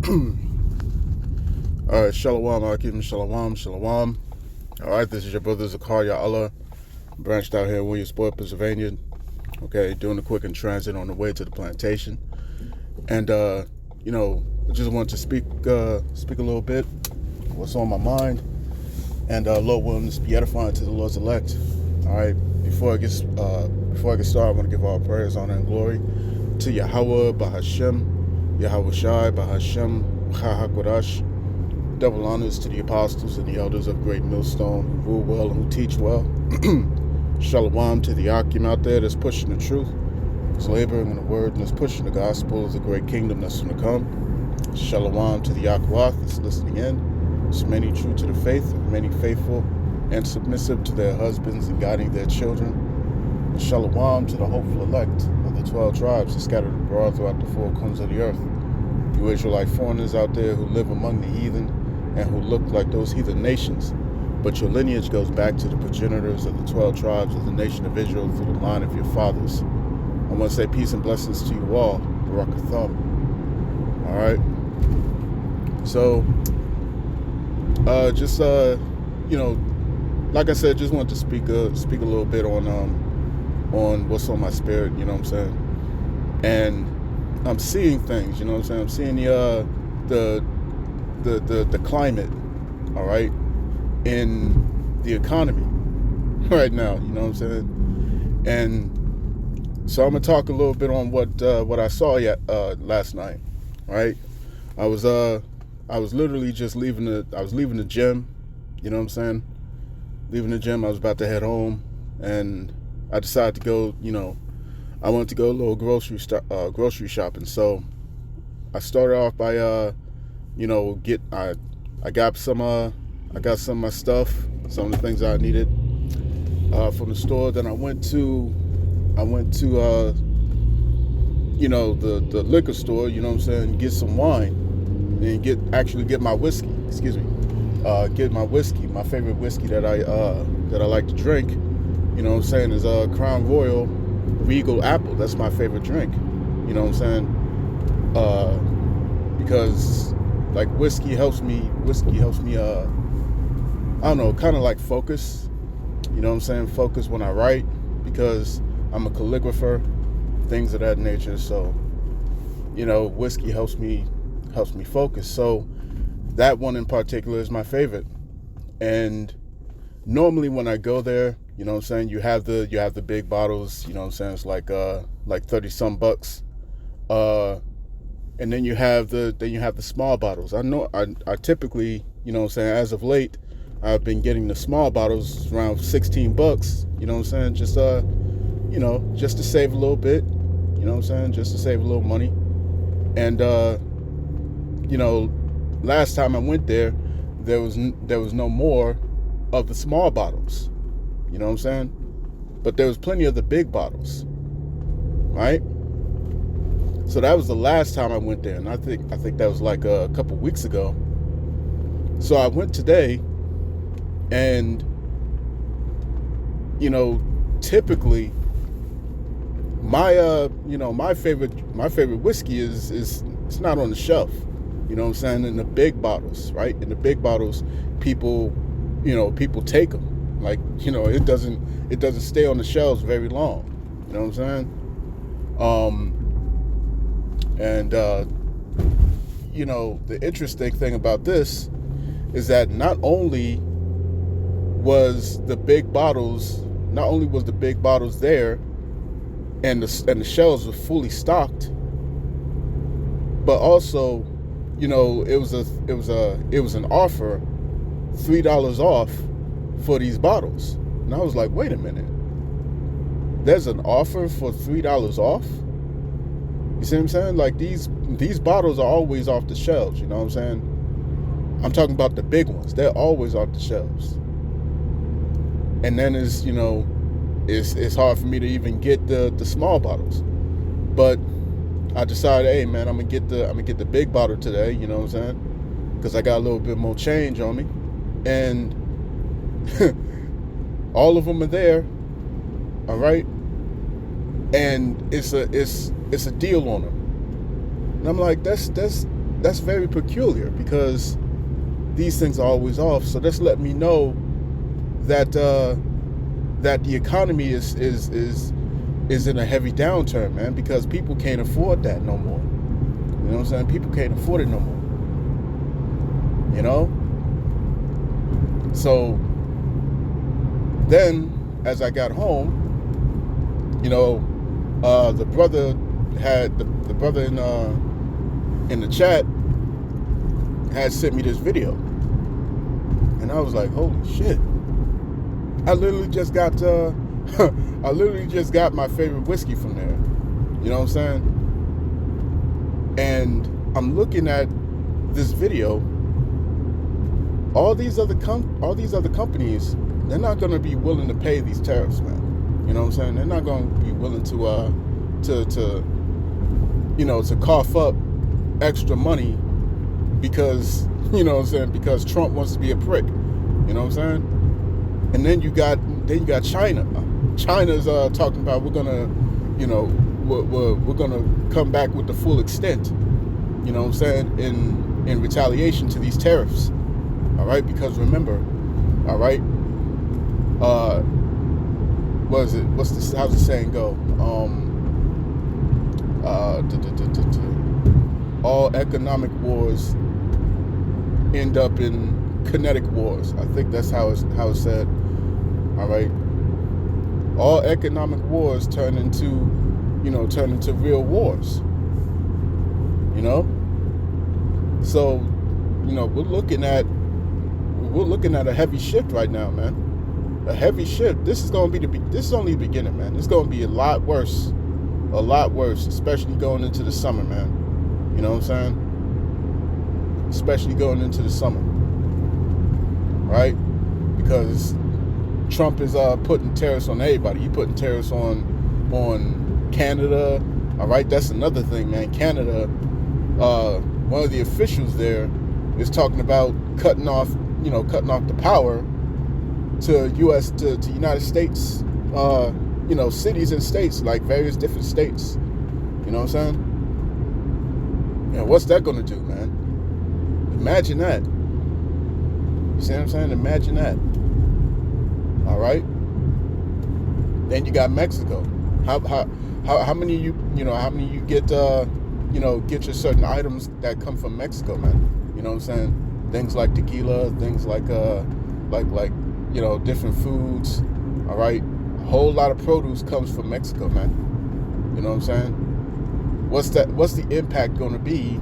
All right, shalom, Akim, shalom, shalom. All right, this is your brother Zakaria Allah, branched out here in Williamsport, Pennsylvania. Okay, doing a quick in transit on the way to the plantation. And, I just wanted to speak a little bit, what's on my mind. And Lord willing, this be edifying to the Lord's elect. All right, before I get started, I want to give all prayers, honor, and glory to Yahawah Bahashem Yahawashi, Bahashem Yahawadah. Double honors to the apostles and the elders of Great Millstone who rule well and who teach well. Shalom to the Akim out there that's pushing the truth, that's laboring in the word, and that's pushing the gospel of the great kingdom that's going to come. Shalom to the Yahawah that's listening in. There's many true to the faith, and many faithful and submissive to their husbands and guiding their children. And shalom to the hopeful elect of the 12 tribes that scattered abroad throughout the four corners of the earth. You Israelite foreigners out there who live among the heathen and who look like those heathen nations, but your lineage goes back to the progenitors of the 12 tribes of the nation of Israel through the line of your fathers. I want to say peace and blessings to you all. Barakatham. All right. So, like I said, just wanted to speak a little bit on what's on my spirit. You know what I'm saying? And I'm seeing things. You know what I'm saying? I'm seeing the climate, all right, in the economy right now, you know what I'm saying? And so I'm gonna talk a little bit on what I saw last night, right? I was literally just leaving the gym, you know what I'm saying? Leaving the gym, I was about to head home, and I decided to go, I wanted to go a little grocery shopping. So I started off by I got some of my stuff, some of the things I needed from the store. Then I went to the liquor store, you know what I'm saying, get some wine and get my whiskey, get my whiskey. My favorite whiskey that I like to drink, you know what I'm saying, is Crown Royal Regal Apple. That's my favorite drink, you know what I'm saying, because like whiskey helps me, I don't know, kind of like focus, you know what I'm saying, focus when I write, because I'm a calligrapher, things of that nature. So, whiskey helps me focus. So that one in particular is my favorite. And normally when I go there, you know what I'm saying, you have the big bottles, you know what I'm saying, it's like 30 some bucks. And then you have the small bottles. I know I typically, you know what I'm saying, as of late, I've been getting the small bottles around 16 bucks, you know what I'm saying, just to save a little bit, you know what I'm saying, just to save a little money. And last time I went there was no more of the small bottles, you know what I'm saying, but there was plenty of the big bottles, right? So that was the last time I went there, and I think that was like a couple weeks ago. So I went today, and typically my favorite whiskey is it's not on the shelf, you know what I'm saying, in the big bottles, right? In the big bottles, people take them, like, it doesn't stay on the shelves very long, you know what I'm saying? And the interesting thing about this is that not only was the big bottles there and the shelves were fully stocked, but also, it was an offer, $3 off for these bottles. And I was like, wait a minute, there's an offer for $3 off? You see what I'm saying? Like, these bottles are always off the shelves, you know what I'm saying? I'm talking about the big ones. They're always off the shelves. And then it's hard for me to even get the small bottles. But I decided, hey man, I'm gonna get the big bottle today, you know what I'm saying? Because I got a little bit more change on me. And all of them are there, all right? And it's a deal on them. And I'm like, that's that's very peculiar, because these things are always off. So that's let me know that that the economy is in a heavy downturn, man, because people can't afford that no more. You know what I'm saying? People can't afford it no more. You know? So then, as I got home, you know, the brother in the chat had sent me this video, and I was like, holy shit! I literally just got my favorite whiskey from there. You know what I'm saying? And I'm looking at this video. All these other companies, they're not going to be willing to pay these tariffs, man. You know what I'm saying? They're not going to be willing to cough up extra money because, you know what I'm saying, because Trump wants to be a prick. You know what I'm saying? And then you got China. China's talking about we're gonna come back with the full extent. You know what I'm saying, in retaliation to these tariffs. All right, because remember, all right, how's the saying go? All economic wars end up in kinetic wars. I think that's how it's said. All right, all economic wars turn into real wars. You know, so we're looking at a heavy shift right now, man. A heavy shift. This is only the beginning, man. It's going to be a lot worse, especially going into the summer, man. You know what I'm saying? Especially going into the summer, right? Because Trump is putting tariffs on everybody. He's putting tariffs on Canada. All right, that's another thing, man. Canada, one of the officials there is talking about cutting off the power to United States, cities and states, like various different states. You know what I'm saying? And what's that going to do, man? Imagine that. You see what I'm saying? Imagine that. All right. Then you got Mexico. How many you get your certain items that come from Mexico, man? You know what I'm saying? Things like tequila, things like different foods. All right. A whole lot of produce comes from Mexico, man. You know what I'm saying? What's the impact going to be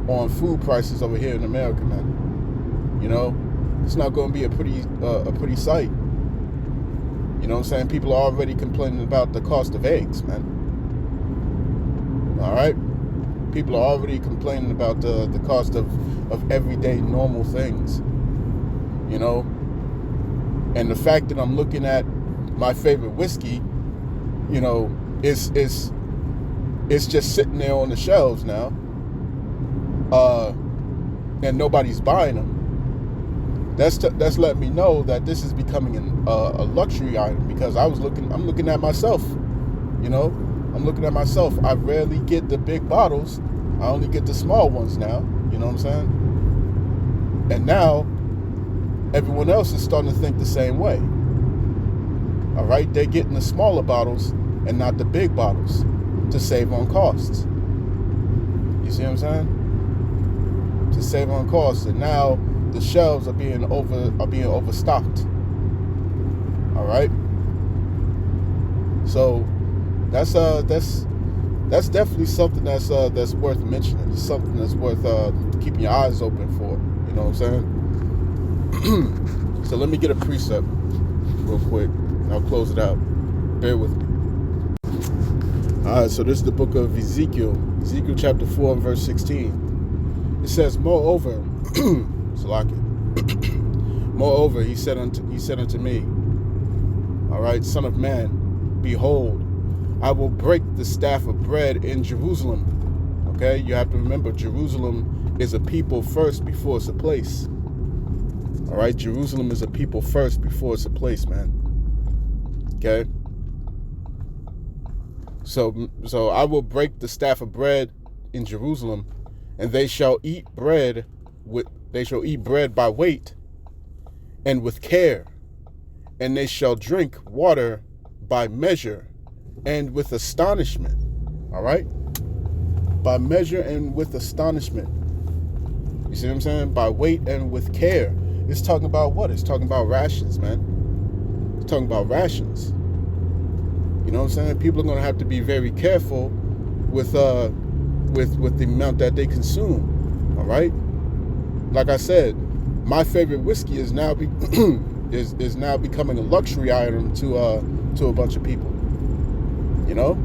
on food prices over here in America, man? You know, it's not going to be a pretty sight. You know what I'm saying? People are already complaining about the cost of eggs, man. All right? People are already complaining about the cost of everyday normal things. You know? And the fact that I'm looking at my favorite whiskey, it's just sitting there on the shelves now. And nobody's buying them. That's letting me know that this is becoming a luxury item, because I'm looking at myself. I'm looking at myself. I rarely get the big bottles. I only get the small ones now. You know what I'm saying? And now everyone else is starting to think the same way. All right, they're getting the smaller bottles and not the big bottles to save on costs. You see what I'm saying? To save on costs, and now the shelves are being overstocked. All right. So that's definitely something that's worth mentioning. It's something that's worth keeping your eyes open for. You know what I'm saying? So let me get a precept real quick. I'll close it out. Bear with me. All right. So this is the book of Ezekiel chapter 4 and verse 16. It says, "Moreover, moreover, he said unto me, all right, son of man, behold, I will break the staff of bread in Jerusalem." Okay, you have to remember, Jerusalem is a people first before it's a place. All right, Jerusalem is a people first before it's a place, man. Okay. So I will break the staff of bread in Jerusalem, And they shall eat bread by weight and with care, and they shall drink water by measure and with astonishment. All right? By measure and with astonishment. You see what I'm saying? By weight and with care. It's talking about what? It's talking about rations, man. It's talking about rations. You know what I'm saying? People are going to have to be very careful with the amount that they consume. All right? Like I said, my favorite whiskey is now is now becoming a luxury item to a bunch of people. You know,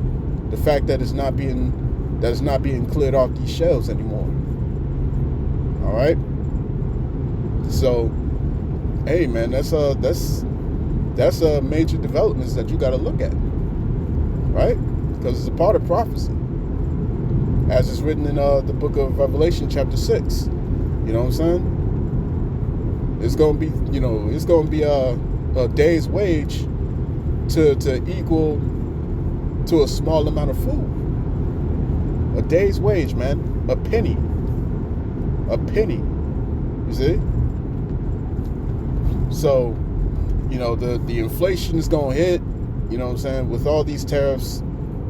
the fact that it's not being cleared off these shelves anymore. All right. So, hey man, that's a major developments that you got to look at, right? Because it's a part of prophecy, as is written in the book of Revelation, chapter 6. You know what I'm saying? It's gonna be a day's wage to equal to a small amount of food. A day's wage, man. A penny. You see? So, you know, the inflation is gonna hit. You know what I'm saying? With all these tariffs,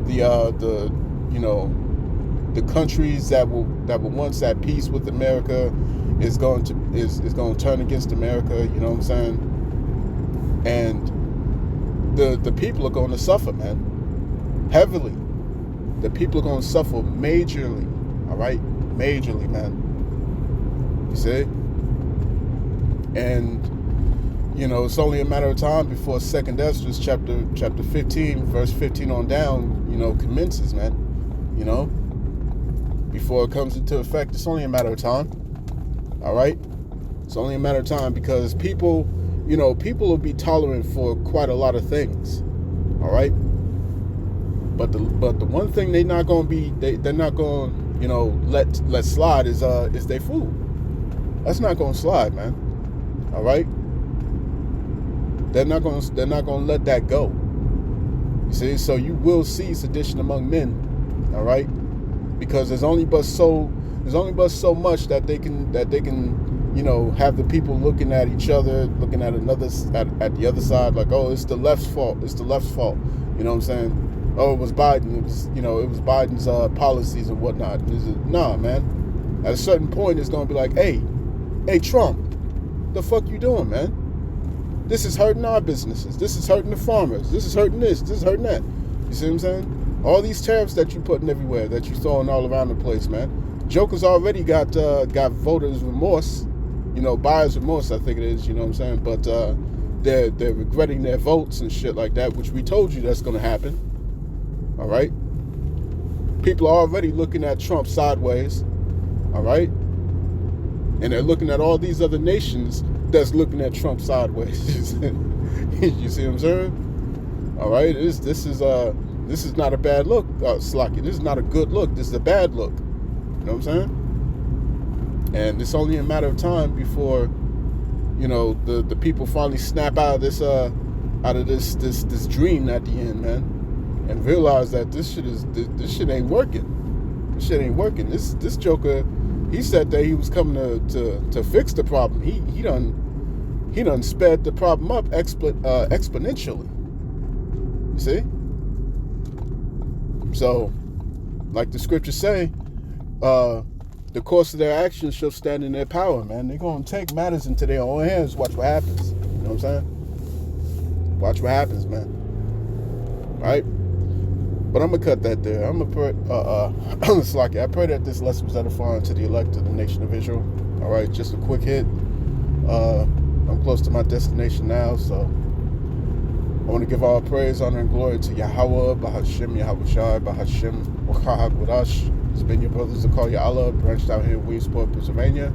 the countries that were once at peace with America is going to turn against America. You know what I'm saying? And the people are going to suffer, man, heavily. The people are going to suffer majorly. All right, majorly, man. You see? And you know, it's only a matter of time before 2nd Esdras chapter 15, verse 15 on down, you know, commences, man. You know, before it comes into effect, it's only a matter of time. All right, it's only a matter of time, because people will be tolerant for quite a lot of things. All right, but the one thing they're not going to you know, let slide is their food. That's not going to slide, man. All right, they're not going to let that go. You see, so you will see sedition among men. All right, because there's only but so much that they can, you know, have the people looking at each other, looking at at the other side, like, oh, it's the left's fault. It's the left's fault. You know what I'm saying? Oh, it was Biden. It was Biden's policies and whatnot. Nah, man. At a certain point, it's gonna be like, hey, Trump, the fuck you doing, man? This is hurting our businesses. This is hurting the farmers. This is hurting this. This is hurting that. You see what I'm saying? All these tariffs that you putting everywhere, that you throwing all around the place, man. Joker's already got voters' remorse, you know, buyer's remorse, I think it is, you know what I'm saying? But they're regretting their votes and shit like that, which we told you that's going to happen. All right? People are already looking at Trump sideways. All right? And they're looking at all these other nations that's looking at Trump sideways. You see what I'm saying? All right? This is not a bad look, Slocky. This is not a good look. This is a bad look. You know what I'm saying? And it's only a matter of time before, you know, the people finally snap out of this dream at the end, man, and realize that this shit ain't working. This shit ain't working. This Joker, he said that he was coming to fix the problem. He done sped the problem up exponentially. You see? So, like the scriptures say, the course of their actions shall stand in their power, man. They're going to take matters into their own hands. Watch what happens. You know what I'm saying? Watch what happens, man. Right? But I'm going to cut that there. I'm going to pray, Slocky, I pray that this lesson was edifying to the elect of the nation of Israel. All right, just a quick hit. I'm close to my destination now, so I want to give all praise, honor, and glory to Yahawah Bahashem Yahawashi, Bahashem It's been your brothers to call Allah, branched out here in Williamsport, Pennsylvania.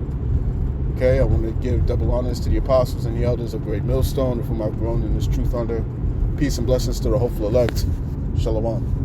Okay, I want to give double honors to the apostles and the elders of Great Millstone, of whom I've grown in this truth under. Peace and blessings to the hopeful elect. Shalom.